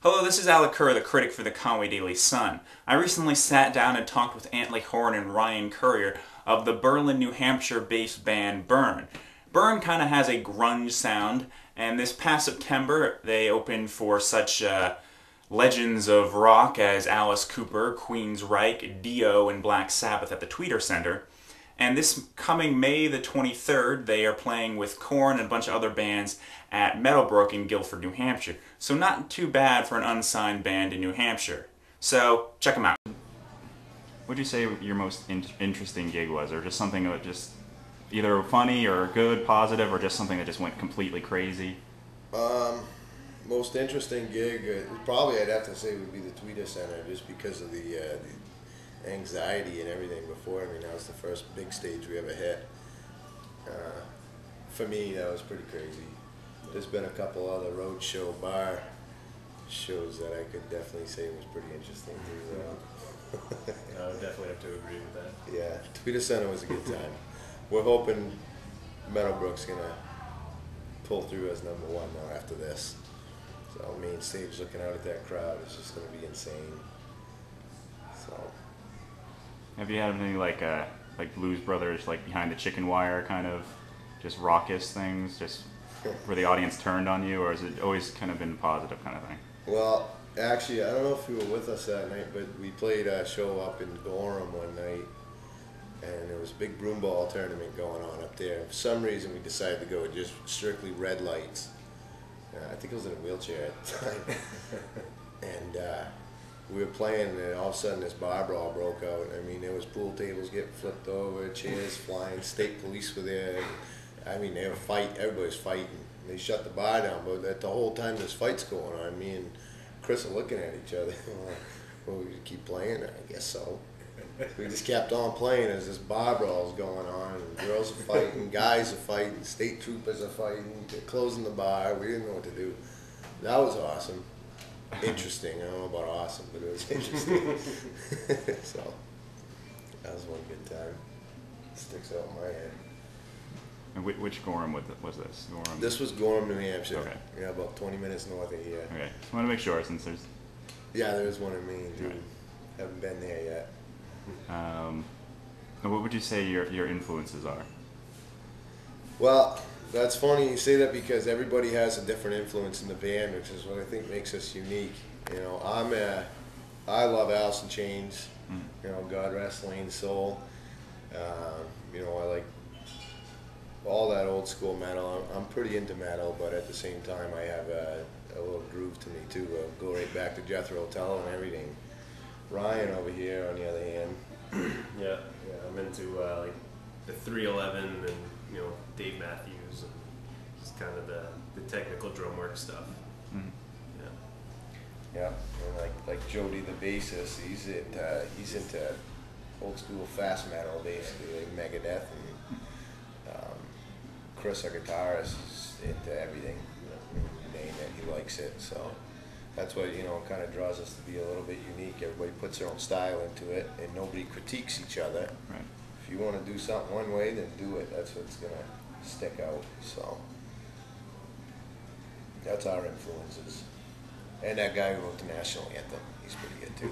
Hello, this is Alec, the critic for the Conway Daily Sun. I recently sat down and talked with Alec and Ryan Currier of the Berlin, New Hampshire-based band buRne. buRne kind of has a grunge sound, and this past September they opened for such legends of rock as Alice Cooper, Queensryche, Dio, and Black Sabbath at the Tweeter Center. And this coming May the 23rd, they are playing with Korn and a bunch of other bands at Meadowbrook in Guilford, New Hampshire. So not too bad for an unsigned band in New Hampshire. So check them out. What would you say your most interesting gig was? Or just something that just either funny or good, positive, or just something that just went completely crazy? Most interesting gig, probably I'd have to say would be the Tweeter Center, just because of the anxiety and everything before. I mean, that was the first big stage we ever hit. For me, that was pretty crazy. There's been a couple other road show bar shows that I could definitely say was pretty interesting too. I would definitely have to agree with that. Yeah, Tweeter Center was a good time. We're hoping Meadowbrook's gonna pull through as #1 now after this. So main stage, looking out at that crowd, is just gonna be insane. So. Have you had anything like Blues Brothers, like Behind the Chicken Wire, kind of just raucous things, just where the audience turned on you, or has it always kind of been positive kind of thing? Well, actually, I don't know if you were with us that night, but we played a show up in Gorham one night, and there was a big broomball tournament going on up there. For some reason, we decided to go with just strictly red lights. I think I was in a wheelchair at the time. And we were playing, and all of a sudden this bar brawl broke out. I mean, there was pool tables getting flipped over, chairs flying, state police were there. I mean, they were fighting, everybody was fighting. They shut the bar down, but at the whole time this fight's going on, me and Chris are looking at each other. Well, we keep playing? I guess so. We just kept on playing as this bar brawl's going on, and girls are fighting, guys are fighting, state troopers are fighting, they're closing the bar. We didn't know what to do. That was awesome. Interesting. I don't know about awesome, but it was interesting. So that was one good time. It sticks out in my head. And which Gorham was this? Gorham? This was Gorham, New Hampshire. Okay. Yeah, about 20 minutes north of here. Okay. Just want to make sure, since there's... Yeah, there is one in Maine, too. Right. Haven't been there yet. What would you say your influences are? Well, that's funny you say that, because everybody has a different influence in the band, which is what I think makes us unique. You know, I love Alice in Chains. You know, God Rest Lane's Soul. You know, I like all that old school metal. I'm pretty into metal, but at the same time, I have a little groove to me too. I'll go right back to Jethro Tull and everything. Ryan over here, on the other hand. Yeah, I'm into like the 311 and Dave Matthews and just kind of the technical drum work stuff. Mm-hmm. Yeah, and like Jody, the bassist, he's into old school fast metal, basically, like Megadeth, and Chris, our guitarist, is into everything. You name it, he likes it. So that's what kind of draws us to be a little bit unique. Everybody puts their own style into it, and nobody critiques each other. Right. If you want to do something one way, then do it. That's what's gonna stick out. So that's our influences. And that guy who wrote the national anthem, he's pretty good too.